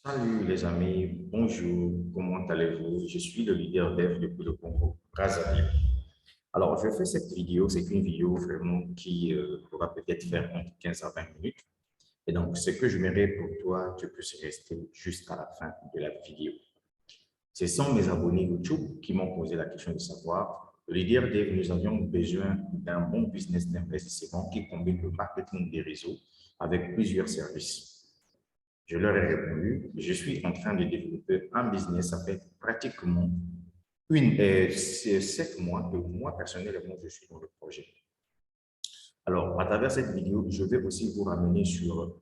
Salut les amis, bonjour, comment allez-vous? Je suis le leader dev depuis le Congo, Brazzaville. Alors, je fais cette vidéo, c'est une vidéo vraiment qui pourra peut-être faire entre 15 à 20 minutes. Et donc, ce que je j'aimerais pour toi, tu puisses rester jusqu'à la fin de la vidéo. Ce sont mes abonnés YouTube qui m'ont posé la question de savoir, le leader dev, nous avions besoin d'un bon business d'investissement qui combine le marketing des réseaux avec plusieurs services. Je leur ai répondu, je suis en train de développer un business, ça fait pratiquement 7 mois que moi, personnellement, je suis dans le projet. Alors, à travers cette vidéo, je vais aussi vous ramener sur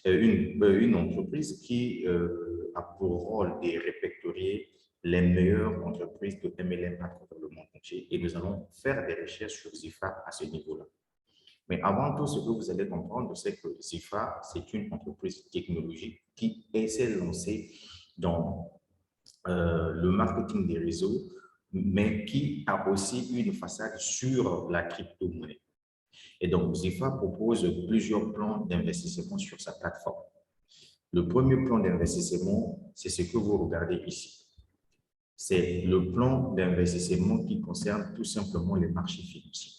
une entreprise qui a pour rôle de répertorier les meilleures entreprises de MLM à travers le monde entier. Et nous allons faire des recherches sur Zifa à ce niveau-là. Mais avant tout, ce que vous allez comprendre, c'est que Zifa, c'est une entreprise technologique qui essaie de lancer dans le marketing des réseaux, mais qui a aussi une façade sur la crypto-monnaie. Et donc, Zifa propose plusieurs plans d'investissement sur sa plateforme. Le premier plan d'investissement, c'est ce que vous regardez ici. C'est le plan d'investissement qui concerne tout simplement les marchés financiers.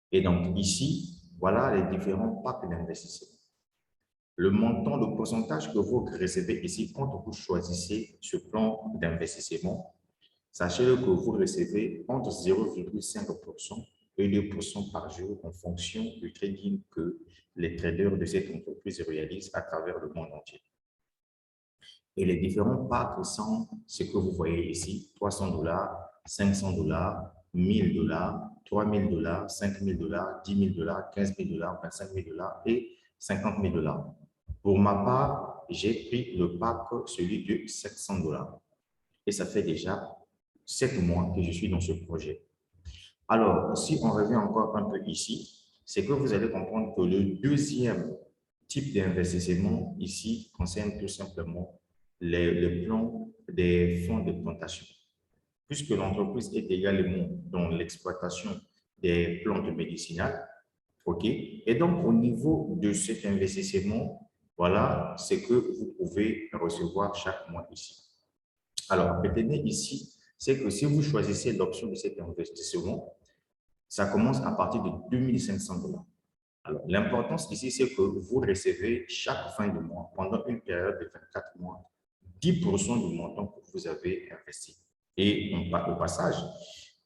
Et donc, ici, voilà les différents packs d'investissement. Le montant, le pourcentage que vous recevez ici, quand vous choisissez ce plan d'investissement, sachez que vous recevez entre 0,5% et 2% par jour en fonction du trading que les traders de cette entreprise réalisent à travers le monde entier. Et les différents packs sont ce que vous voyez ici, 300 $, 500 $, 1000 $, 3000 $, 5000 $, 10 000 $, 15 000 $, 25 000 $ et 50 000 $. Pour ma part, j'ai pris le pack, celui de 700 $. Et ça fait déjà 7 mois que je suis dans ce projet. Alors, si on revient encore un peu ici, c'est que vous allez comprendre que le deuxième type d'investissement ici concerne tout simplement les plans des fonds de plantation. Puisque l'entreprise est également dans l'exploitation des plantes médicinales, OK? Et donc, au niveau de cet investissement, voilà ce que vous pouvez recevoir chaque mois ici. Alors, retenez ici, c'est que si vous choisissez l'option de cet investissement, ça commence à partir de 2500 $. Alors, l'importance ici, c'est que vous recevez chaque fin de mois, pendant une période de 24 mois, 10% du montant que vous avez investi. Et au passage,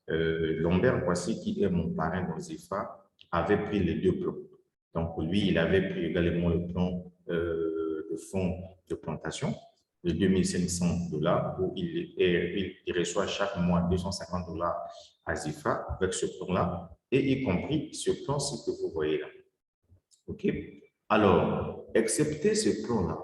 Lambert Boissy, qui est mon parrain dans ZIFA, avait pris les deux plans. Donc, lui, il avait pris également le plan de fonds de plantation de 2500 $, où il reçoit chaque mois 250 $ à ZIFA avec ce plan-là, et y compris ce plan-ci que vous voyez là. OK? Alors, excepté ce plan-là,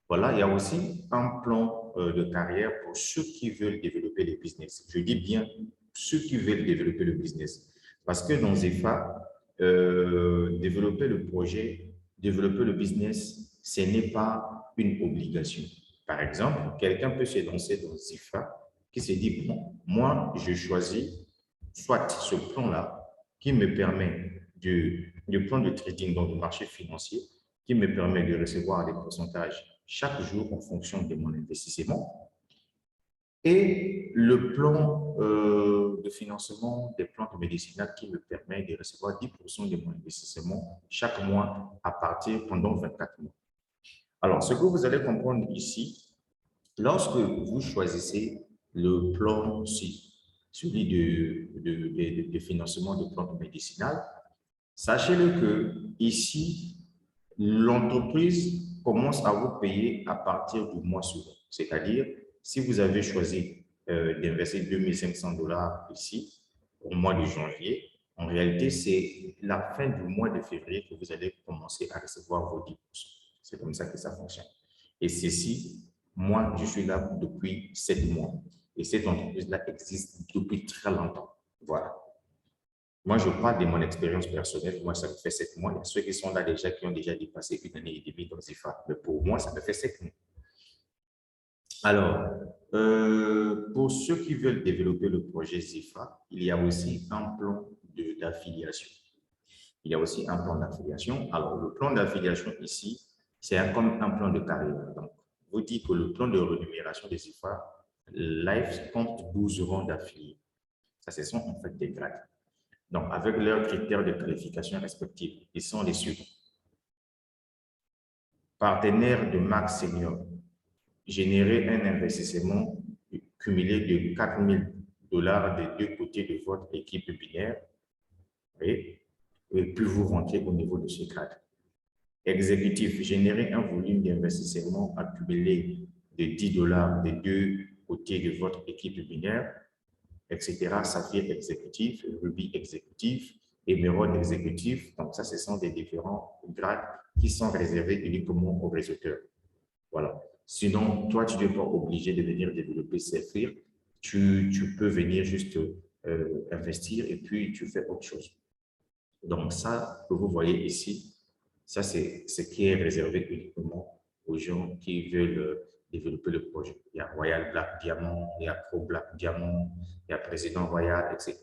voilà, il y a aussi un plan de carrière pour ceux qui veulent développer le business. Je dis bien ceux qui veulent développer le business. Parce que dans ZEFA, développer le projet, développer le business, ce n'est pas une obligation. Par exemple, quelqu'un peut se lancer dans ZEFA qui se dit, bon, moi, je choisis soit ce plan-là qui me permet de prendre le trading dans le marché financier, qui me permet de recevoir des pourcentages chaque jour en fonction de mon investissement, et le plan de financement des plantes médicinales qui me permet de recevoir 10% de mon investissement chaque mois à partir pendant 24 mois. Alors, ce que vous allez comprendre ici, lorsque vous choisissez le plan C, celui de financement de plantes médicinales, sachez-le que ici, l'entreprise commence à vous payer à partir du mois suivant. C'est-à-dire, si vous avez choisi d'investir 2500 $ ici, au mois de janvier, en réalité, c'est la fin du mois de février que vous allez commencer à recevoir vos 10%. C'est comme ça que ça fonctionne. Et ceci, moi, je suis là depuis 7 mois. Et cette entreprise-là existe depuis très longtemps. Voilà. Moi, je parle de mon expérience personnelle. Moi, ça me fait 7 mois. Il y a ceux qui sont là déjà, qui ont déjà dépassé une année et demie dans ZIFA. Mais pour moi, ça me fait 7 mois. Alors, pour ceux qui veulent développer le projet ZIFA, il y a aussi un plan d'affiliation. Il y a aussi un plan d'affiliation. Alors, le plan d'affiliation ici, C'est comme un plan de carrière. Donc, vous dites que le plan de rémunération des IFA, Life compte 12 rangs d'affiliés. Ça, ce sont en fait des grades. Donc, avec leurs critères de qualification respectifs, ils sont les suivants. Partenaire de marque senior, générer un investissement cumulé de 4 000 $ des deux côtés de votre équipe binaire et puis vous rentrez au niveau de ce cadre. Exécutif, générer un volume d'investissement accumulé de 10 $ des deux côtés de votre équipe binaire, etc. Saphir exécutif, Ruby exécutif, Émeraude exécutif. Donc, ça, ce sont des différents grades qui sont réservés uniquement aux réseauteurs. Voilà. Sinon, toi, tu n'es pas obligé de venir développer Saphir. Tu peux venir juste investir et puis tu fais autre chose. Donc, ça que vous voyez ici, ça, c'est ce qui est réservé uniquement aux gens qui veulent développer le projet. Il y a Royal Black Diamond, il y a Pro Black Diamond, il y a Président Royal, etc.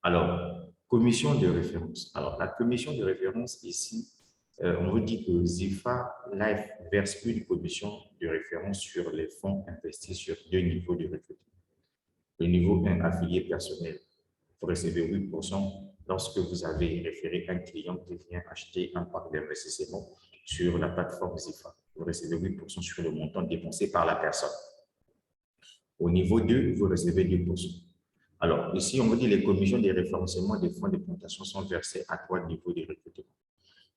Alors, commission de référence. Alors, la commission de référence ici, on vous dit que Zifa Life verse une commission de référence sur les fonds investis sur deux niveaux de recrutement. Le niveau 1, affilié personnel, vous recevez 8% lorsque vous avez référé un client qui vient acheter un parc d'investissement sur la plateforme Zifa. Vous recevez 8% sur le montant dépensé par la personne. Au niveau 2, vous recevez 2%. Alors, ici, on vous dit les commissions de référencement des fonds de plantation sont versées à 3 niveaux de recrutement.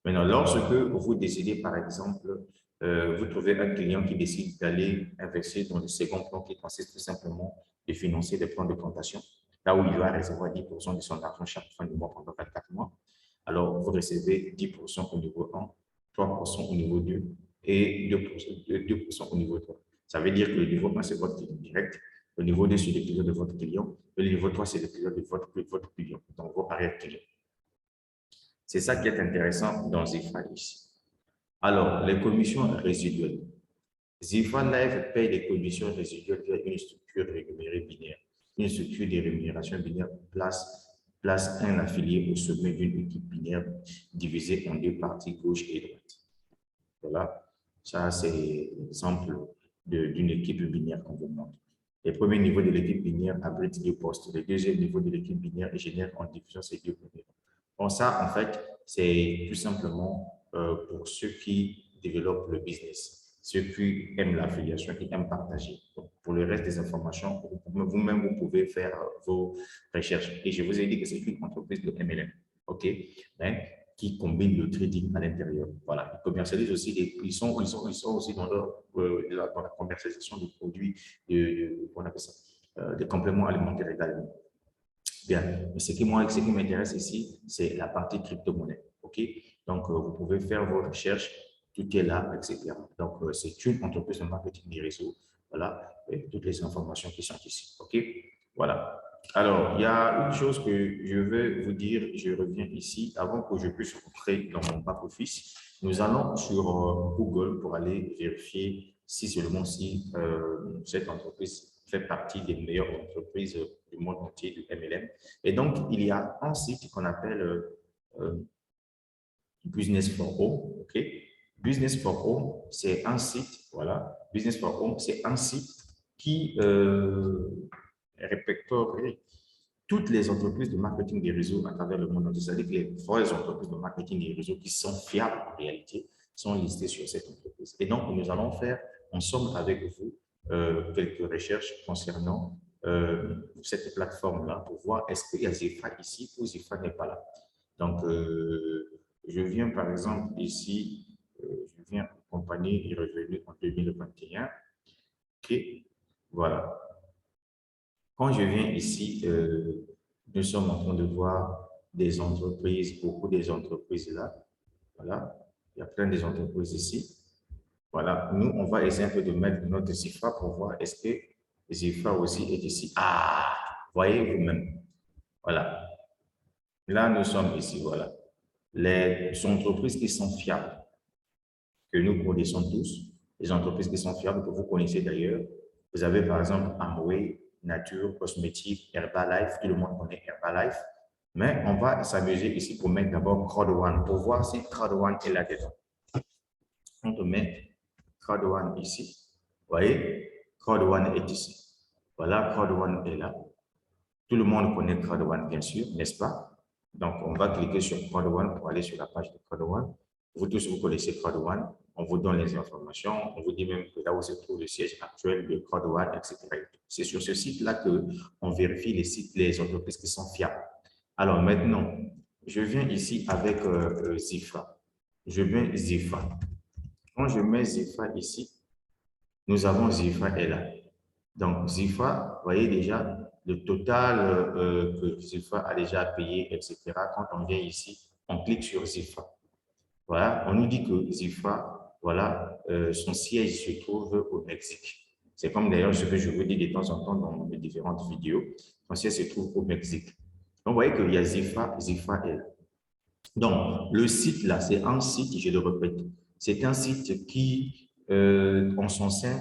Maintenant, lorsque vous décidez, par exemple, vous trouvez un client qui décide d'aller investir dans le second plan qui consiste tout simplement de financer des plans de plantation, là où il va recevoir 10% de son argent chaque fin du mois pendant 24 mois. Alors, vous recevez 10% au niveau 1, 3% au niveau 2 et 2% au niveau 3. Ça veut dire que le niveau 1, c'est votre client direct. Le niveau 2, c'est le client de votre client. Et le niveau 3, c'est le client de votre client, donc vos arrière-clients. C'est ça qui est intéressant dans Zifa ici. Alors, les commissions résiduelles. Zifa Live paye des commissions résiduelles via une structure rémunérée binaire. Une structure de rémunération binaire place un affilié au sommet d'une équipe binaire divisée en deux parties, gauche et droite. Voilà, ça c'est l'exemple d'une équipe binaire qu'on vous montre. Les premiers niveaux de l'équipe binaire abritent deux postes. Le deuxième niveau de l'équipe binaire génère en diffusion ces deux premiers. Bon, ça, en fait, c'est tout simplement pour ceux qui développent le business, ceux qui aiment l'affiliation, qui aiment partager. Donc, pour le reste des informations, vous-même, vous pouvez faire vos recherches. Et je vous ai dit que c'est une entreprise de MLM, OK? Mais, qui combine le trading à l'intérieur. Voilà, ils commercialisent aussi, ils sont aussi dans la commercialisation de produits, on appelle ça, des compléments alimentaires également. Bien, mais ce qui m'intéresse ici, c'est la partie crypto-monnaie. OK? Donc, vous pouvez faire vos recherches, tout est là, etc. Donc, c'est une entreprise de marketing des réseaux. Voilà, et toutes les informations qui sont ici. OK? Voilà. Alors, il y a une chose que je veux vous dire, je reviens ici, avant que je puisse rentrer dans mon back-office. Nous allons sur Google pour aller vérifier si seulement si cette entreprise fait partie des meilleures entreprises du monde entier du MLM. Et donc, il y a un site qu'on appelle Business for Home. OK? Business for Home, c'est un site, voilà. Business for Home, c'est un site qui répertorie toutes les entreprises de marketing des réseaux à travers le monde entier. C'est-à-dire que les vraies entreprises de marketing des réseaux qui sont fiables en réalité sont listées sur cette entreprise. Et donc, nous allons faire ensemble avec vous quelques recherches concernant cette plateforme-là pour voir est-ce qu'il y a Zifa ici ou Zifa n'est pas là. Donc, je viens par exemple ici, je viens en compagnie des revenus en 2021. OK, voilà. Quand je viens ici, nous sommes en train de voir des entreprises, beaucoup des entreprises là. Voilà, il y a plein des entreprises ici. Voilà, nous, on va essayer un peu de mettre notre Zifa pour voir est-ce que Zifa aussi est ici. Ah, voyez vous-même. Voilà. Là, nous sommes ici, voilà. Les entreprises qui sont fiables, que nous connaissons tous, les entreprises qui sont fiables, que vous connaissez d'ailleurs. Vous avez par exemple Amway, Nature, Cosmétique, Herbalife, tout le monde connaît Herbalife. Mais on va s'amuser ici pour mettre d'abord Crowd One, pour voir si Crowd One est là-dedans. On te met Crowd One ici. Vous voyez, Crowd One est ici. Voilà, Crowd One est là. Tout le monde connaît Crowd One, bien sûr, n'est-ce pas? Donc, on va cliquer sur Crowd One pour aller sur la page de Crowd One. Vous tous, vous connaissez Crowd One. On vous donne les informations. On vous dit même que là où se trouve le siège actuel de Crowd One, etc. C'est sur ce site-là qu'on vérifie les entreprises qui sont fiables. Alors maintenant, je viens ici avec Zifra. Je mets Zifra. Quand je mets Zifra ici, nous avons Zifra est là. Donc, Zifra, vous voyez déjà le total que Zifra a déjà payé, etc. Quand on vient ici, on clique sur Zifra. Voilà, on nous dit que Zifra, voilà, son siège se trouve au Mexique. C'est comme d'ailleurs ce que je vous dis de temps en temps dans mes différentes vidéos. Son siège se trouve au Mexique. Donc, vous voyez qu'il y a Zifra, Zifra est là. Donc, le site là, c'est un site, je le répète, c'est un site qui, en son sein,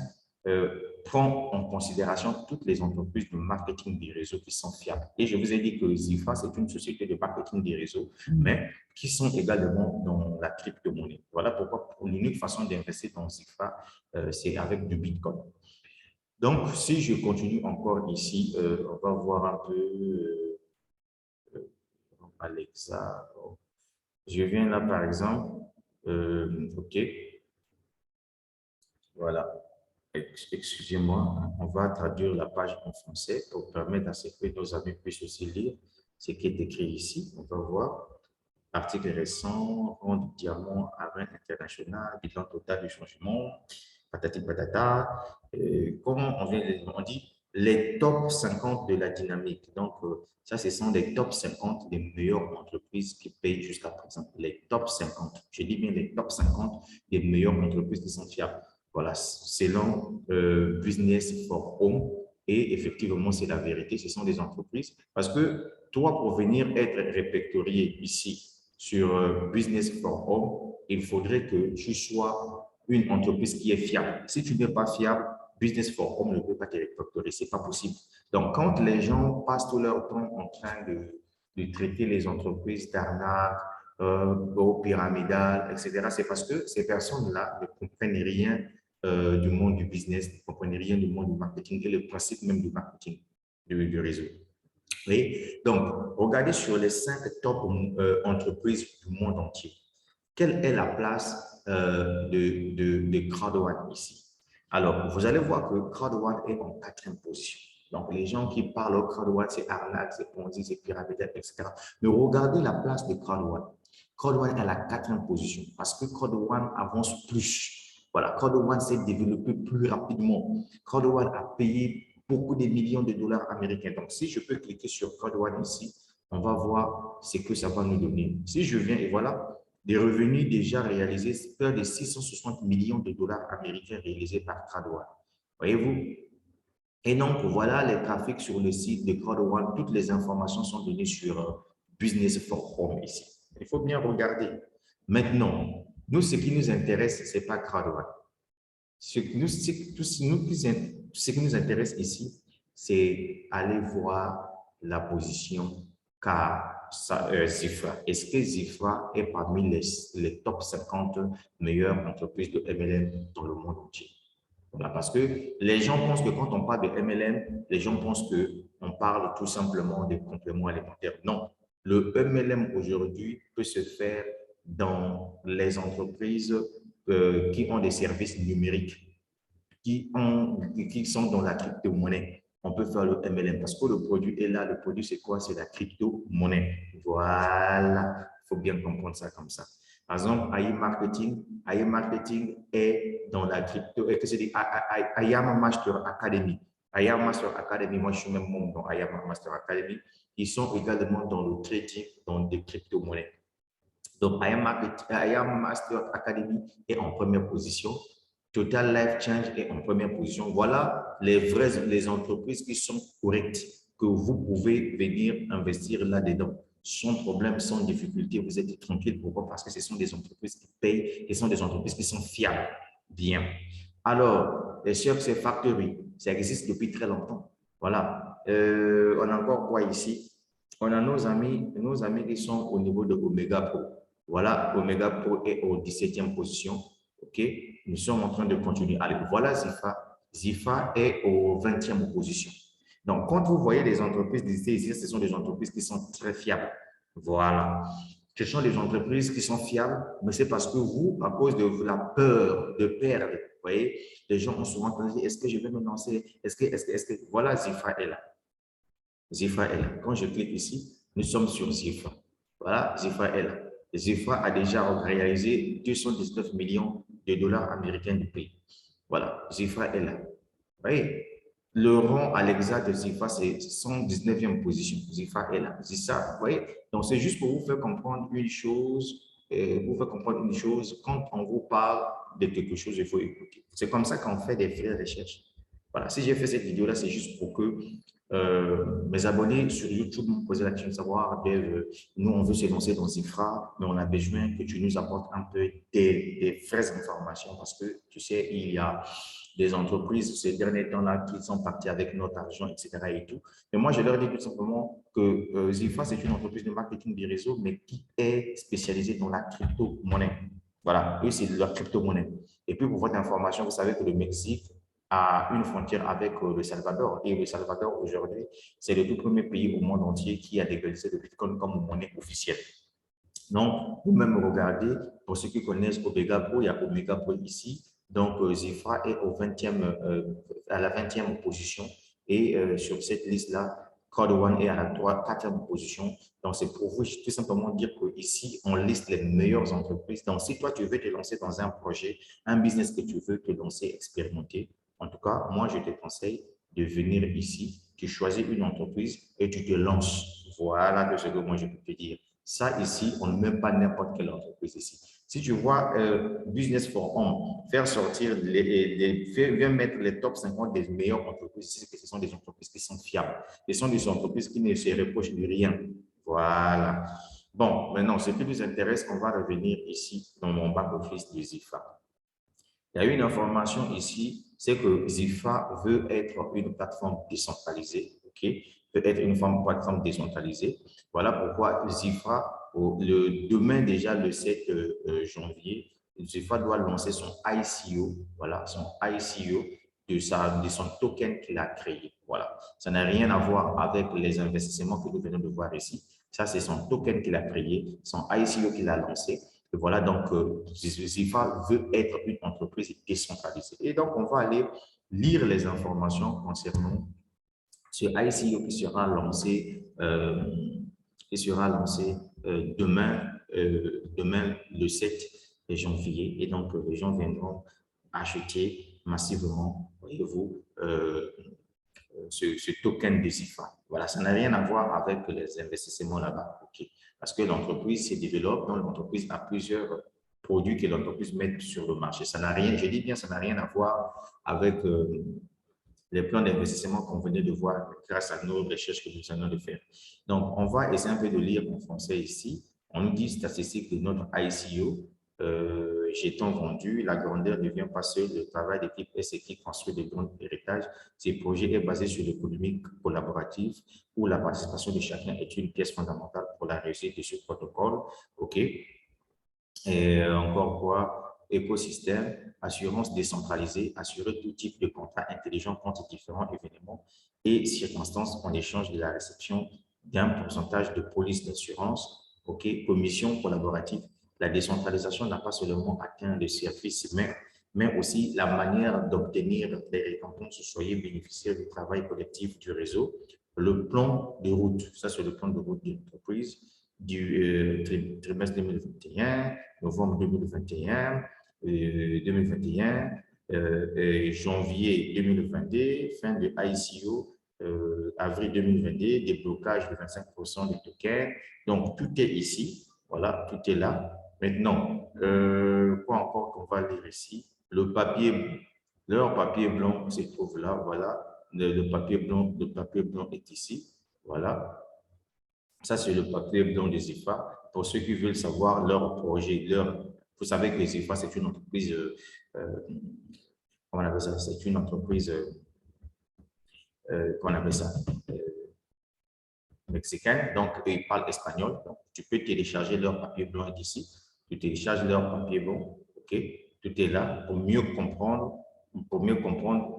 prend en considération toutes les entreprises de marketing des réseaux qui sont fiables. Et je vous ai dit que Zifra, c'est une société de marketing des réseaux, mais qui sont également dans la crypto-monnaie. Voilà pourquoi l'unique façon d'investir dans Zifra, c'est avec du Bitcoin. Donc, si je continue encore ici, on va voir un peu Alexa. Je viens là, par exemple, OK, voilà. Excusez-moi, on va traduire la page en français pour permettre à ce que nos amis puissent aussi lire ce qui est écrit ici. On va voir article récent, ronde diamant, arène international, bilan total du changement, patati patata. Comme on dit, les top 50 de la dynamique. Donc, ça, ce sont les top 50 des meilleures entreprises qui payent jusqu'à présent. Les top 50. Je dis bien les top 50 des meilleures entreprises qui sont fiables. Voilà, selon Business for Home. Et effectivement, c'est la vérité. Ce sont des entreprises. Parce que toi, pour venir être répertorié ici sur Business for Home, il faudrait que tu sois une entreprise qui est fiable. Si tu n'es pas fiable, Business for Home ne peut pas te répertorier. Ce n'est pas possible. Donc, quand les gens passent tout leur temps en train de traiter les entreprises d'arnaque, pyramidales, etc., c'est parce que ces personnes-là ne comprennent rien du monde du business, ne comprennent rien du monde du marketing et le principe même du marketing, du réseau. Oui. Donc, regardez sur les 5 top entreprises du monde entier. Quelle est la place de Crowd One ici? Alors, vous allez voir que Crowd One est en 4e position. Donc, les gens qui parlent au Crowd One, c'est arnaque, c'est Ponzi, c'est pyramidal, etc. Mais regardez la place de Crowd One. Crowd One est à la 4e position parce que Crowd One avance plus. Voilà, Crowd One s'est développé plus rapidement. Crowd One a payé beaucoup de millions de dollars américains. Donc, si je peux cliquer sur Crowd One ici, on va voir ce que ça va nous donner. Si je viens et voilà, des revenus déjà réalisés, près de 660 millions de dollars américains réalisés par Crowd One. Voyez-vous? Et donc, voilà les trafics sur le site de Crowd One. Toutes les informations sont données sur Business for Home ici. Il faut bien regarder. Maintenant, nous, ce qui nous intéresse, ce n'est pas Crowd One. Ce qui nous intéresse ici, c'est aller voir la position qu'a Zifra. Est-ce que Zifra est parmi les top 50 meilleures entreprises de MLM dans le monde entier? Voilà, parce que les gens pensent que quand on parle de MLM, les gens pensent qu'on parle tout simplement des compléments alimentaires. Non, le MLM aujourd'hui peut se faire dans les entreprises qui ont des services numériques, qui sont dans la crypto-monnaie. On peut faire le MLM parce que le produit est là. Le produit, c'est quoi? C'est la crypto-monnaie. Voilà, il faut bien comprendre ça comme ça. Par exemple, AI Marketing est dans la crypto, et que c'est Ayama Master Academy. Ayama Master Academy, moi je suis même membre dans Ayama Master Academy. Ils sont également dans le trading, dans des crypto-monnaies. Donc, Ayama Master Academy est en première position. Total Life Change est en première position. Voilà les entreprises qui sont correctes, que vous pouvez venir investir là-dedans. Sans problème, sans difficulté, vous êtes tranquille. Pourquoi? Parce que ce sont des entreprises qui payent, ce sont des entreprises qui sont fiables. Bien. Alors, les Success Factory, ça existe depuis très longtemps. Voilà. On a encore quoi ici? On a nos amis qui sont au niveau de Omega Pro. Voilà, Omega Pro est au 17e position. OK, OK? Nous sommes en train de continuer. Allez, voilà Zifa. Zifa est au 20e position. Donc, quand vous voyez les entreprises listées ici, ce sont des entreprises qui sont très fiables. Voilà. Ce sont des entreprises qui sont fiables, mais c'est parce que vous, à cause de la peur de perdre, vous voyez, les gens ont souvent dit, est-ce que je vais me lancer? Voilà, Zifa est là. Zifa est là. Quand je clique ici, nous sommes sur Zifa. Voilà, Zifa est là. Zifa a déjà réalisé 219 millions de dollars américains du pays. Voilà, Zifa est là. Vous voyez, le rang Alexa de Zifa, c'est 119e position. Zifa est là. C'est ça, vous voyez. Donc, c'est juste pour vous faire comprendre une chose. Quand on vous parle de quelque chose, il faut écouter. C'est comme ça qu'on fait des vraies recherches. Voilà, si j'ai fait cette vidéo-là, c'est juste pour que mes abonnés sur YouTube m'ont posé la question de savoir, nous, on veut se lancer dans Zifra, mais on a besoin que tu nous apportes un peu des vraies informations parce que, tu sais, il y a des entreprises ces derniers temps-là qui sont partis avec notre argent, etc. et tout. Et moi, je leur dis tout simplement que Zifra, c'est une entreprise de marketing des réseaux, mais qui est spécialisée dans la crypto-monnaie. Voilà, eux, c'est de la crypto-monnaie. Et puis, pour votre information, vous savez que le Mexique a une frontière avec le Salvador. Et le Salvador, aujourd'hui, c'est le tout premier pays au monde entier qui a légalisé le Bitcoin comme monnaie officielle. Donc, vous-même regardez, pour ceux qui connaissent Omega Pro, il y a Omega Pro ici. Donc, Zifra est à la 20e position. Et sur cette liste-là, Code One est à la 4e position. Donc, c'est pour vous tout simplement dire qu'ici, on liste les meilleures entreprises. Donc, si toi, tu veux te lancer dans un projet, un business que tu veux te lancer, expérimenter, en tout cas, moi, je te conseille de venir ici, tu choisis une entreprise et tu te lances. Voilà de ce que moi, je peux te dire. Ça, ici, on ne met pas n'importe quelle entreprise ici. Si tu vois Business for Home faire sortir, viens mettre les top 50 des meilleures entreprises ici, ce sont des entreprises qui sont fiables. Ce sont des entreprises qui ne se reprochent de rien. Voilà. Bon, maintenant, ce qui nous intéresse, on va revenir ici dans mon back-office de Zifa. Il y a une information ici, c'est que Zifa veut être une plateforme décentralisée, ok? Peut être une plateforme décentralisée. Voilà pourquoi Zifa, demain déjà le 7 janvier, Zifa doit lancer son ICO, voilà, son ICO de son token qu'il a créé. Voilà, ça n'a rien à voir avec les investissements que nous venons de voir ici. Ça, c'est son token qu'il a créé, son ICO qu'il a lancé. Et voilà, donc, Zifa veut être une entreprise décentralisée. Et donc, on va aller lire les informations concernant ce ICO qui sera lancé demain le 7 janvier. Et donc, les gens viendront acheter massivement, voyez-vous, ce token de Zifa. Voilà, ça n'a rien à voir avec les investissements là-bas. Okay. Parce que l'entreprise se développe, donc l'entreprise a plusieurs produits que l'entreprise met sur le marché. Ça n'a rien, je dis bien, ça n'a rien à voir avec les plans d'investissement qu'on venait de voir grâce à nos recherches que nous venons de faire. Donc, on va essayer un peu de lire en français ici. On nous dit statistiques de notre ICO. Jetons vendus, la grandeur ne vient pas seule, le travail d'équipe est ce qui construit de grands héritages. Ces projets est basé sur l'économie collaborative où la participation de chacun est une pièce fondamentale pour la réussite de ce protocole. OK. Et encore quoi? Écosystème, assurance décentralisée, assurer tout type de contrat intelligent contre différents événements et circonstances en échange de la réception d'un pourcentage de police d'assurance. OK. Commission collaborative. La décentralisation n'a pas seulement atteint le service, mais aussi la manière d'obtenir des récompenses. Soyez bénéficiaires du travail collectif du réseau. Le plan de route, ça c'est le plan de route de l'entreprise du trimestre 2021, novembre 2021, 2021, janvier 2022, fin de ICO, avril 2022, déblocage de 25% des tokens. Donc, tout est ici. Voilà, tout est là. Maintenant, quoi encore qu'on va lire ici? Le papier blanc. Leur papier blanc se trouve là. Voilà, le papier blanc est ici. Voilà. Ça, c'est le papier blanc des Zifa. Pour ceux qui veulent savoir leur projet, vous savez que les Zifa, c'est une entreprise, comment on appelle ça? C'est une entreprise, comment on appelle ça? Mexicaine. Donc, ils parlent espagnol. Donc, tu peux télécharger leur papier blanc d'ici. Tu télécharges leur papier blanc, OK? Tu Tout est là pour mieux comprendre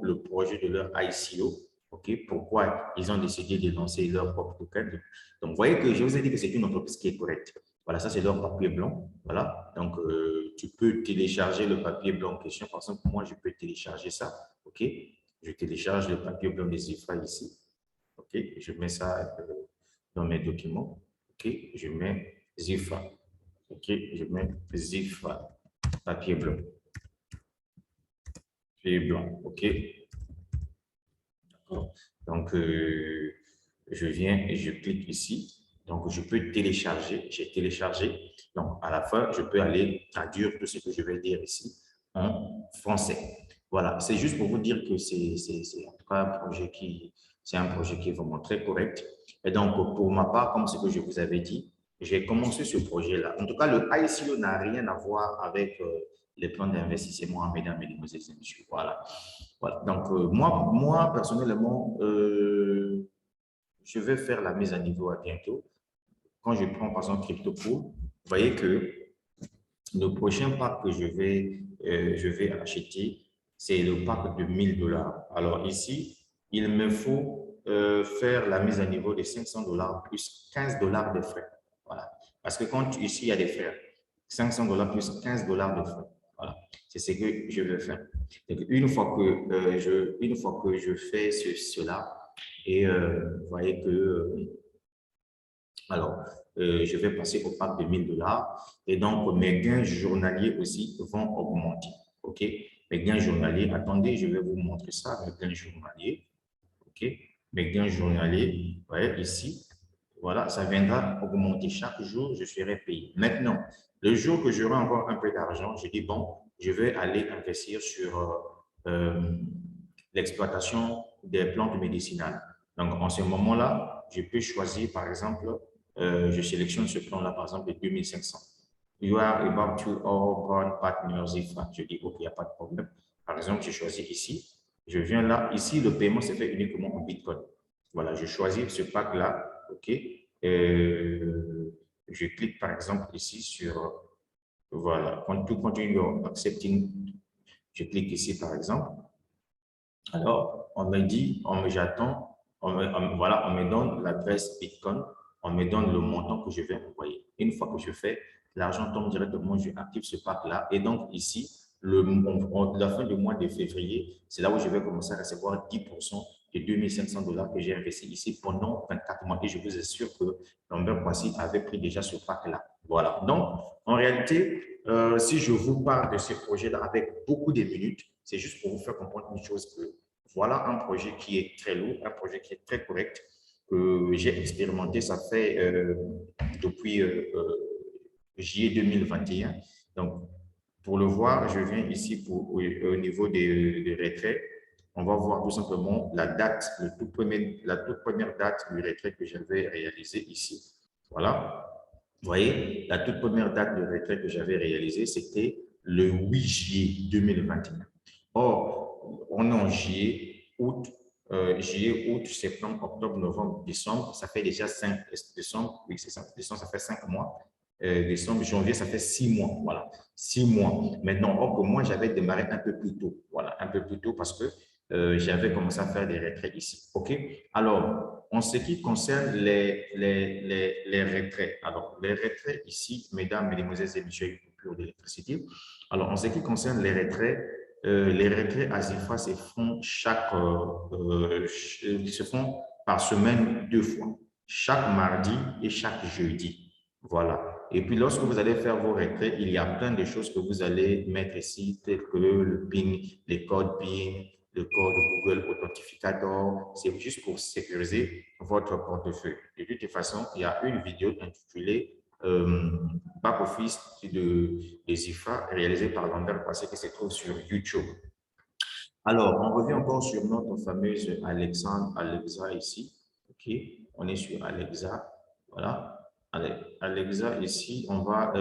le projet de leur ICO. OK? Pourquoi ils ont décidé de lancer leur propre token. Donc, vous voyez que je vous ai dit que c'est une entreprise qui est correcte. Voilà, ça, c'est leur papier blanc. Voilà. Donc, tu peux télécharger le papier blanc en question. Par exemple, moi, je peux télécharger ça. OK? Je télécharge le papier blanc des IFA ici. OK? Je mets ça dans mes documents. OK? Je mets ZIFA. OK? Je mets ZIFA, papier blanc. Papier blanc. OK? Donc, je viens et je clique ici. Donc, je peux télécharger. J'ai téléchargé. Donc, à la fin, je peux aller traduire tout ce que je vais dire ici en français. Voilà, c'est juste pour vous dire que c'est en tout cas un projet qui est vraiment très correct. Et donc, pour ma part, comme ce que je vous avais dit, j'ai commencé ce projet-là. En tout cas, le ICO n'a rien à voir avec les plans d'investissement, mesdames, mesdemoiselles et messieurs. Voilà. Voilà. Donc, moi, personnellement, je vais faire la mise à niveau à bientôt. Quand je prends, par exemple, CryptoPool, vous voyez que le prochain pack que je vais acheter, c'est le pack de 1000 $. Alors ici, il me faut faire la mise à niveau de 500 $ plus 15 $ de frais. Voilà. Parce que quand ici, il y a des frais, 500 $ plus 15 $ de frais. Voilà. C'est ce que je vais faire. Donc, une fois que je fais cela, et vous voyez que alors, je vais passer au pack de 1000 $ et donc mes gains journaliers aussi vont augmenter. OK? Mes gains journaliers, attendez, je vais vous montrer ça, mes gains journaliers. OK? Mes gains journaliers, vous voyez ici, voilà, ça viendra augmenter. Chaque jour, je serai payé. Maintenant, le jour que j'aurai encore un peu d'argent, je dis, bon, je vais aller investir sur l'exploitation des plantes médicinales. Donc, en ce moment-là, je peux choisir, par exemple, je sélectionne ce plan-là, par exemple, de 2500. You are about to all born partners IFA. Je dis, OK, il n'y a pas de problème. Par exemple, je choisis ici. Je viens là. Ici, le paiement se fait uniquement en Bitcoin. Voilà, je choisis ce pack-là. OK. Je clique, par exemple, ici sur, voilà, to continue accepting. Je clique ici, par exemple. Alors, on me dit, j'attends, voilà, on me donne l'adresse Bitcoin, on me donne le montant que je vais envoyer. Une fois que je fais, l'argent tombe directement, je active ce pack-là. Et donc, ici, la fin du mois de février, c'est là où je vais commencer à recevoir 10% de 2500 $ que j'ai investi ici pendant 24 mois. Et je vous assure que Lambert Kwasi avait pris déjà ce pack-là. Voilà. Donc, en réalité, si je vous parle de ce projet-là avec beaucoup de minutes, c'est juste pour vous faire comprendre une chose que voilà un projet qui est très lourd, un projet qui est très correct, que j'ai expérimenté, ça fait depuis juillet 2021. Donc, pour le voir, je viens ici au niveau des retraits. On va voir tout simplement la date, la toute première date du retrait que j'avais réalisé ici. Voilà. Vous voyez, la toute première date de retrait que j'avais réalisée, c'était le 8 juillet 2021. Or, on est en juillet, août, septembre, octobre, novembre, décembre. Ça fait déjà 5 décembre. Oui, c'est ça. Décembre, ça fait 5 mois. Décembre, janvier, ça fait 6 mois. Voilà, 6 mois. Maintenant, or que moi, j'avais démarré un peu plus tôt. Voilà, un peu plus tôt parce que j'avais commencé à faire des retraits ici. OK? Alors, en ce qui concerne les retraits, alors, les retraits ici, mesdames, mesdemoiselles et messieurs, une coupure d'électricité. Alors, en ce qui concerne les retraits à ZIFA se font par semaine 2 fois, chaque mardi et chaque jeudi. Voilà. Et puis, lorsque vous allez faire vos retraits, il y a plein de choses que vous allez mettre ici, telles que le PIN, les codes PIN, le code Google Authentificator. C'est juste pour sécuriser votre portefeuille. De toute façon, il y a une vidéo intitulée Back Office des IFA réalisée par Lambert Kwasi qui se trouve sur YouTube. Alors, on revient encore sur notre fameuse Alexa ici. OK, on est sur Alexa. Voilà. Alexa ici, on va,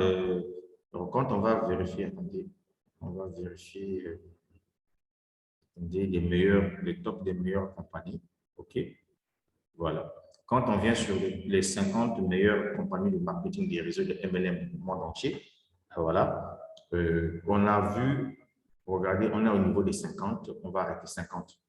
quand on va vérifier, attendez, on va vérifier le top des meilleures compagnies. OK, voilà. Quand on vient sur les 50 meilleures compagnies de marketing des réseaux de MLM du monde entier, voilà, On a vu, regardez, on est au niveau des 50, on va arrêter 50.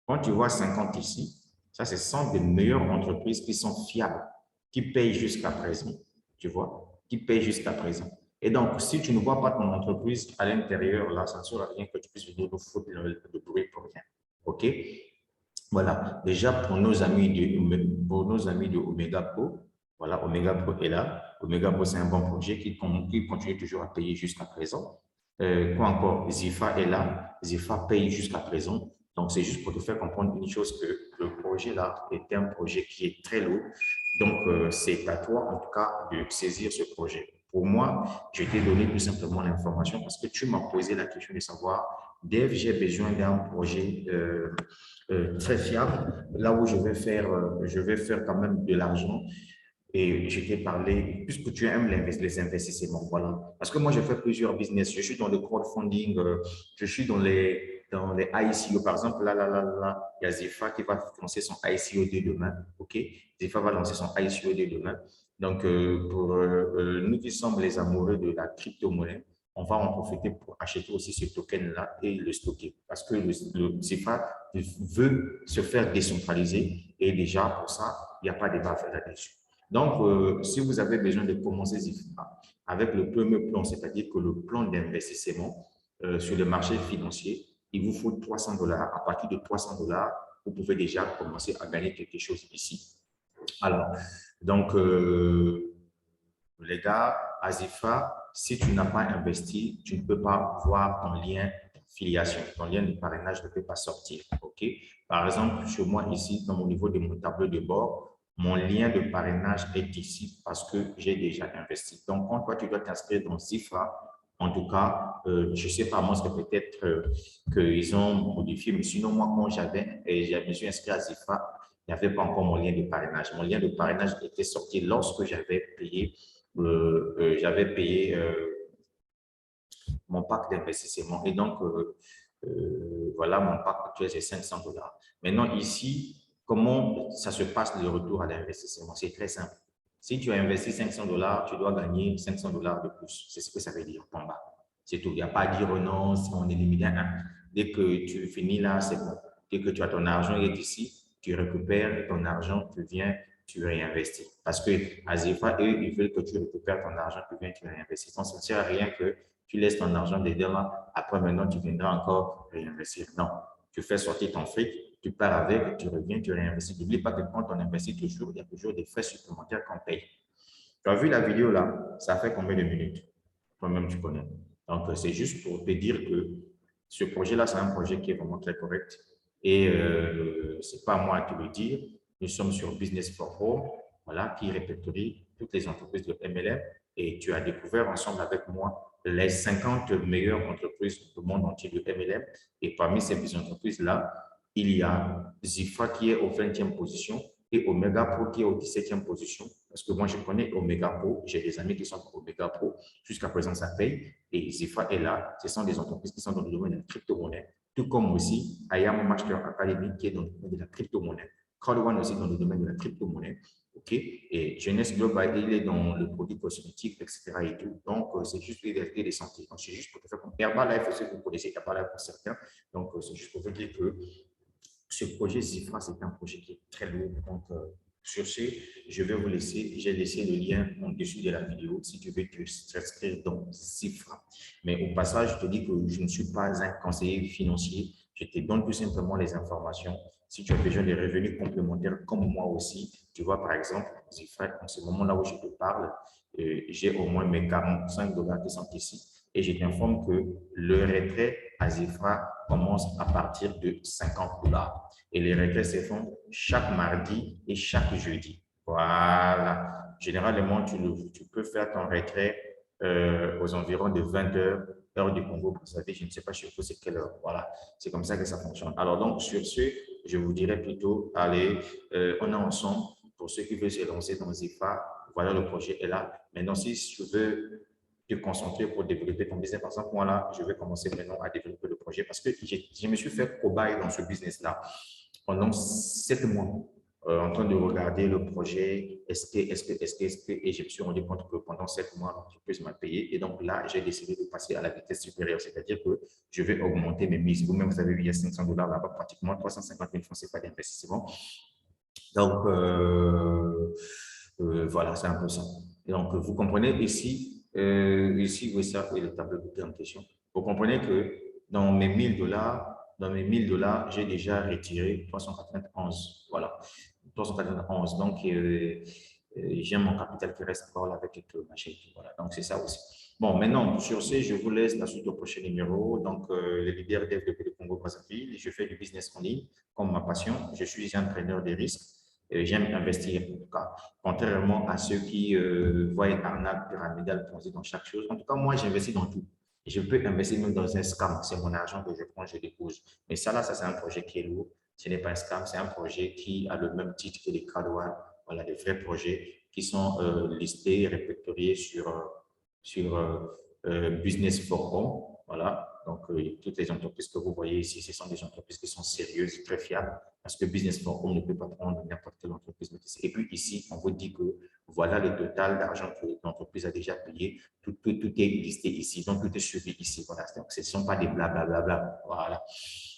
Quand tu vois 50 ici, ça, ce sont des meilleures entreprises qui sont fiables, qui payent jusqu'à présent, tu vois, qui payent jusqu'à présent. Et donc, si tu ne vois pas ton entreprise à l'intérieur, là, ça ne sert à rien que tu puisses venir nous foutre le bruit pour rien. OK? Voilà, déjà pour nos amis de Omega Pro, voilà, Omega Pro est là. Omega Pro, c'est un bon projet qui continue toujours à payer jusqu'à présent. Quoi encore? Zifa est là. Zifa paye jusqu'à présent. Donc, c'est juste pour te faire comprendre une chose que le projet là est un projet qui est très lourd. Donc, c'est à toi, en tout cas, de saisir ce projet. Pour moi, je t'ai donné tout simplement l'information parce que tu m'as posé la question de savoir, Dave, j'ai besoin d'un projet très fiable, là où je vais faire quand même de l'argent. Et je t'ai parlé, puisque tu aimes les investissements, voilà. Parce que moi, je fais plusieurs business. Je suis dans le crowdfunding, je suis dans les ICO. Par exemple, il y a Zifa qui va lancer son ICO dès demain. OK? Zifa va lancer son ICO dès demain. Donc, pour nous qui sommes les amoureux de la crypto-monnaie, on va en profiter pour acheter aussi ce token-là et le stocker. Parce que le Zifa veut se faire décentraliser et déjà, pour ça, il n'y a pas de débat à faire là-dessus. Donc, si vous avez besoin de commencer Zifa avec le premier plan, c'est-à-dire que le plan d'investissement sur le marché financier, il vous faut 300 dollars. À partir de 300 dollars, vous pouvez déjà commencer à gagner quelque chose ici. Alors, donc, les gars, à Zifa, si tu n'as pas investi, tu ne peux pas voir ton lien d'affiliation. Ton lien de parrainage ne peut pas sortir. OK? Par exemple, chez moi, ici, dans mon niveau de mon tableau de bord, mon lien de parrainage est ici parce que j'ai déjà investi. Donc, quand toi, tu dois t'inscrire dans Zifa, en tout cas, je ne sais pas, moi, c'est peut-être qu'ils ont modifié, mais sinon, moi, quand je me suis inscrit à Zifa, il n'y avait pas encore mon lien de parrainage. Mon lien de parrainage était sorti lorsque j'avais payé mon pack d'investissement. Et donc, voilà, mon pack actuel, c'est 500 dollars. Maintenant, ici, comment ça se passe le retour à l'investissement? C'est très simple. Si tu as investi 500 dollars, tu dois gagner 500 dollars de plus. C'est ce que ça veut dire, point bas. C'est tout. Il n'y a pas à dire oh non, si on élimine un. Dès que tu finis là, c'est bon. Dès que tu as ton argent, il est ici, tu récupères ton argent, tu viens, tu réinvestis. Parce que à Zifa, eux, ils veulent que tu récupères ton argent, tu viens, tu réinvestis. Donc, ça ne sert à rien que tu laisses ton argent dedans là, après maintenant, tu viendras encore réinvestir. Non, tu fais sortir ton fric, tu pars avec, tu reviens, tu réinvestis. N'oublie pas que quand on investit toujours, il y a toujours des frais supplémentaires qu'on paye. Tu as vu la vidéo là, ça fait combien de minutes? Toi-même, tu connais. Donc, c'est juste pour te dire que ce projet-là, c'est un projet qui est vraiment très correct. Et ce n'est pas moi à te le dire. Nous sommes sur Business for Home, voilà, qui répertorie toutes les entreprises de MLM. Et tu as découvert ensemble avec moi les 50 meilleures entreprises du monde entier de MLM. Et parmi ces entreprises-là, il y a Zifa qui est au 20e position et Omega Pro qui est au 17e position. Parce que moi, je connais Omega Pro, j'ai des amis qui sont Omega Pro. Jusqu'à présent, ça paye. Et Zifa est là. Ce sont des entreprises qui sont dans le domaine de la crypto-monnaie. Tout comme aussi IAM Master Academy qui est dans le domaine de la crypto-monnaie. Crowd1 aussi dans le domaine de la crypto-monnaie. OK? Et Jeunesse Global, il est dans le produit cosmétique, etc. Et tout. Donc, c'est juste l'identité des santé. Donc, c'est juste pour te faire comprendre. Herbalife aussi, vous connaissez Herbalife pour certains. Donc, c'est juste pour vous dire que ce projet Zifra, c'est un projet qui est très lourd. Donc, sur ce, je vais vous laisser. J'ai laissé le lien en dessous de la vidéo si tu veux t'inscrire dans Zifra. Mais au passage, je te dis que je ne suis pas un conseiller financier. Je te donne tout simplement les informations. Si tu as besoin de revenus complémentaires comme moi aussi, tu vois, par exemple, Zifra, en ce moment-là où je te parle, j'ai au moins mes 45 dollars qui sont ici. Et je t'informe que le retrait à Zifra commence à partir de 50 dollars. Et les retraits se font chaque mardi et chaque jeudi. Voilà. Généralement, tu peux faire ton retrait aux environs de 20 heures, heure du Congo. Vous savez, je ne sais pas chez vous c'est quelle heure. Voilà. C'est comme ça que ça fonctionne. Alors donc, sur ce, je vous dirais plutôt, allez, on est ensemble. Pour ceux qui veulent se lancer dans Zifa, voilà, le projet est là. Maintenant, si tu veux te concentrer pour développer ton business. Par exemple, moi, là, je vais commencer maintenant à développer le projet parce que je me suis fait cobaye dans ce business-là pendant 7 mois. en train de regarder le projet, et je me suis rendu compte que pendant 7 mois, l'entreprise m'a payé. Et donc là, j'ai décidé de passer à la vitesse supérieure, c'est-à-dire que je vais augmenter mes mises. Vous-même, vous avez vu, il y a 500 dollars là-bas, pratiquement 350 000 francs, c'est pas d'investissement. Donc, voilà, c'est un peu ça. Et donc, vous comprenez ici, oui, ça, et le tableau de en question. Vous comprenez que dans mes 1000 dollars, j'ai déjà retiré 391. Voilà, 391. Donc, j'ai mon capital qui reste encore là avec quelques machines. Voilà, donc c'est ça aussi. Bon, maintenant, sur ce, je vous laisse la suite au prochain numéro. Donc, le leader dev de Congo-Brazzaville, je fais du business en ligne comme ma passion. Je suis entraîneur des risques. J'aime investir, en tout cas, contrairement à ceux qui voient une arnaque pyramidale posée dans chaque chose. En tout cas, moi, j'investis dans tout. Je peux investir même dans un scam. C'est mon argent que je prends, je dépose. Mais ça, là, ça, c'est un projet qui est lourd. Ce n'est pas un scam, c'est un projet qui a le même titre que les Crowdone. Voilà, des vrais projets qui sont listés, répertoriés sur Business Forum. Voilà, donc toutes les entreprises que vous voyez ici, ce sont des entreprises qui sont sérieuses, très fiables, parce que Business Forum ne peut pas prendre n'importe quelle entreprise. Et puis ici, on vous dit que voilà le total d'argent que l'entreprise a déjà payé. Tout est listé ici, donc tout est suivi ici. Voilà, donc ce ne sont pas des blablabla. Voilà.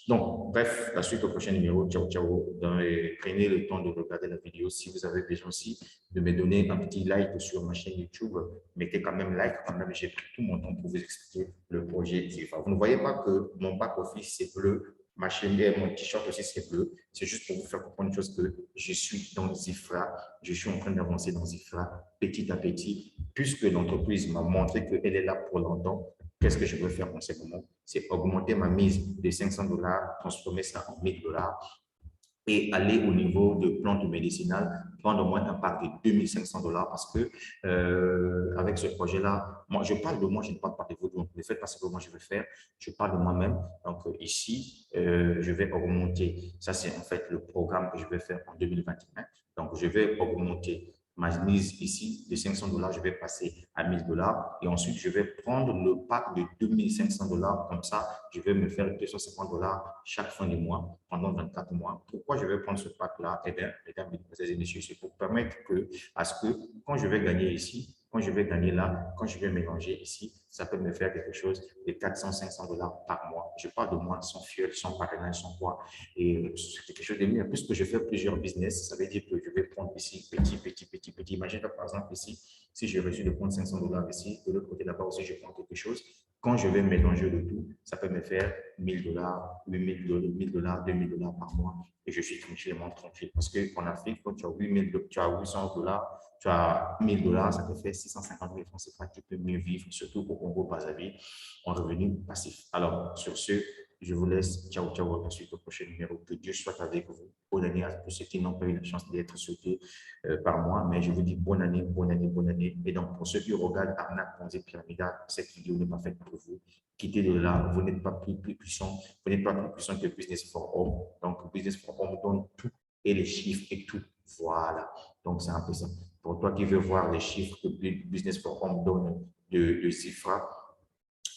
Donc, bref, la suite au prochain numéro. Ciao, ciao. Prenez le temps de regarder la vidéo. Si vous avez besoin aussi de me donner un petit like sur ma chaîne YouTube, mettez quand même like. Quand même, j'ai pris tout mon temps pour vous expliquer le projet Zifra. Vous ne voyez pas que mon back office c'est bleu, ma chaîne et mon t-shirt aussi c'est bleu. C'est juste pour vous faire comprendre une chose que je suis dans Zifra. Je suis en train d'avancer dans Zifra petit à petit, puisque l'entreprise m'a montré qu'elle est là pour longtemps. Qu'est-ce que je veux faire en ce moment? C'est augmenter ma mise de 500 dollars, transformer ça en 1000 dollars et aller au niveau de plantes médicinales, prendre au moins un pack de 2500 dollars parce que avec ce projet-là, moi, je parle de moi, je ne parle pas de vous, donc ne faites pas ce que moi je veux faire, je parle de moi-même. Donc ici, je vais augmenter, ça c'est en fait le programme que je vais faire en 2021. Donc je vais augmenter ma mise ici de 500 dollars, je vais passer à 1000 dollars et ensuite je vais prendre le pack de 2500 dollars. Comme ça, je vais me faire 250 dollars chaque fin du mois pendant 24 mois. Pourquoi je vais prendre ce pack-là? Eh bien, mesdames et messieurs, c'est pour permettre à ce que quand je vais gagner ici, quand je vais gagner là, quand je vais mélanger ici, ça peut me faire quelque chose de 400, 500 dollars par mois. Je parle de moi sans fuel, sans parrainage, sans quoi. Et c'est quelque chose de mieux. Puisque je fais plusieurs business, ça veut dire que je vais prendre ici petit. Imagine par exemple ici, si je réussis de prendre 500 dollars ici, de l'autre côté là-bas aussi, je prends quelque chose. Quand je vais mélanger le tout, ça peut me faire 1000 dollars, 8000 dollars, 1000 dollars, 2000 dollars par mois. Et je suis tranquillement tranquille. Parce qu'en Afrique, quand tu as 800 dollars, tu as 1000 dollars, ça te fait 650 000 francs. C'est pas, tu peux mieux vivre, surtout au Congo-Brazzaville, en revenu passif. Alors, sur ce, je vous laisse. Ciao, ciao. À la suite au prochain numéro. Que Dieu soit avec vous. Bonne année à tous ceux qui n'ont pas eu la chance d'être souhaités par moi. Mais je vous dis bonne année, bonne année, bonne année. Et donc, pour ceux qui regardent Arnaque Ponzi Pyramidal, cette vidéo n'est pas faite pour vous. Quittez de là. Vous n'êtes pas plus puissant. Vous n'êtes pas plus puissant que Business for Home. Donc, Business for Home donne tout et les chiffres et tout. Voilà. Donc, c'est un peu ça. Pour toi qui veux voir les chiffres que Business for Home donne de Zifra,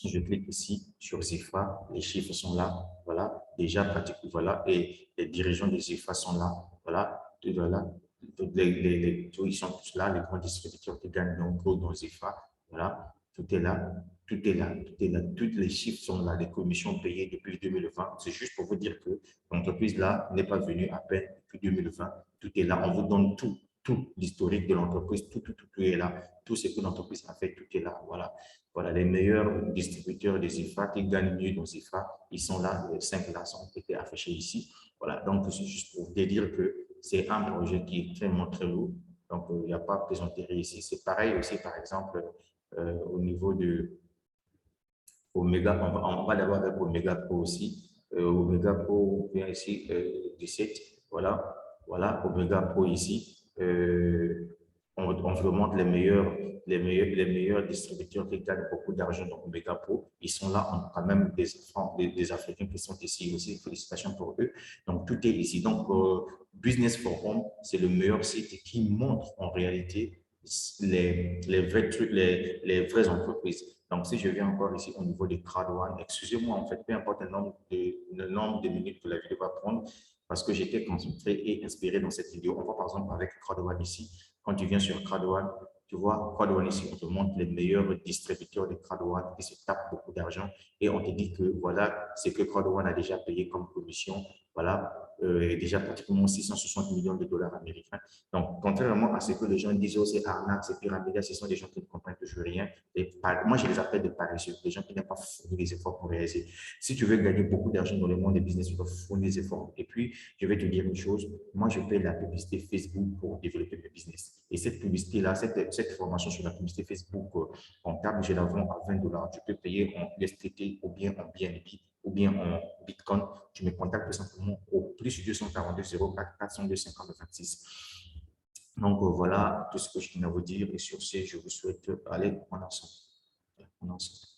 je clique ici sur Zifra, les chiffres sont là, voilà, déjà pratiquement, voilà, et les dirigeants de Zifra sont là, voilà, voilà, ils sont tous là, les grands distributeurs qui gagnent donc gros dans Zifra, voilà, tout est là, tout est là, tout est là, tous les chiffres sont là, les commissions payées depuis 2020, c'est juste pour vous dire que l'entreprise là n'est pas venue à peine depuis 2020, tout est là, on vous donne tout l'historique de l'entreprise, tout est là, tout ce que l'entreprise a fait, tout est là, voilà. Voilà, les meilleurs distributeurs des IFA qui gagnent mieux dans IFA, ils sont là, les 5 là sont été affichés ici. Voilà, donc c'est juste pour vous dire que c'est un projet qui est vraiment très lourd. Donc, il n'y a pas de plaisanterie ici. C'est pareil aussi, par exemple, au niveau de Omega, on va d'abord avec Omega Pro aussi. Omega Pro vient ici, 17. Voilà, voilà, Omega Pro ici. On vous montre les meilleurs distributeurs qui gagnent beaucoup d'argent dans Omega Pro. Ils sont là, on a quand même des Africains qui sont ici aussi. Félicitations pour eux. Donc, tout est ici. Donc, Business Forum, c'est le meilleur site qui montre en réalité les vrais trucs, les vraies entreprises. Donc, si je viens encore ici au niveau des crowd one, excusez-moi, en fait, peu importe le nombre de minutes que la vidéo va prendre, parce que j'étais concentré et inspiré dans cette vidéo. On voit par exemple avec CrowdOne ici. Quand tu viens sur CrowdOne, tu vois, CrowdOne ici, on te montre les meilleurs distributeurs de CrowdOne qui se tapent beaucoup d'argent et on te dit que voilà ce que CrowdOne a déjà payé comme commission. Voilà, déjà pratiquement 660 millions de dollars américains. Donc, contrairement à ce que les gens disent, oh, c'est arnaque, c'est pyramide, ce sont des gens qui ne comprennent toujours rien. Moi, je les appelle des paresseux, des gens qui n'ont pas fourni des efforts pour réaliser. Si tu veux gagner beaucoup d'argent dans le monde des business, tu dois fournir des efforts. Et puis, je vais te dire une chose, moi, je paye la publicité Facebook pour développer mes business. Et cette publicité-là, cette formation sur la publicité Facebook rentable, je la vends à 20 dollars. Tu peux payer en USDT ou bien en BNB ou bien en Bitcoin. Tu me contactes tout simplement au plus 242 04 402 50 26. Donc, voilà tout ce que je tenais à vous dire. Et sur ce, je vous souhaite aller en ensemble. En ensemble.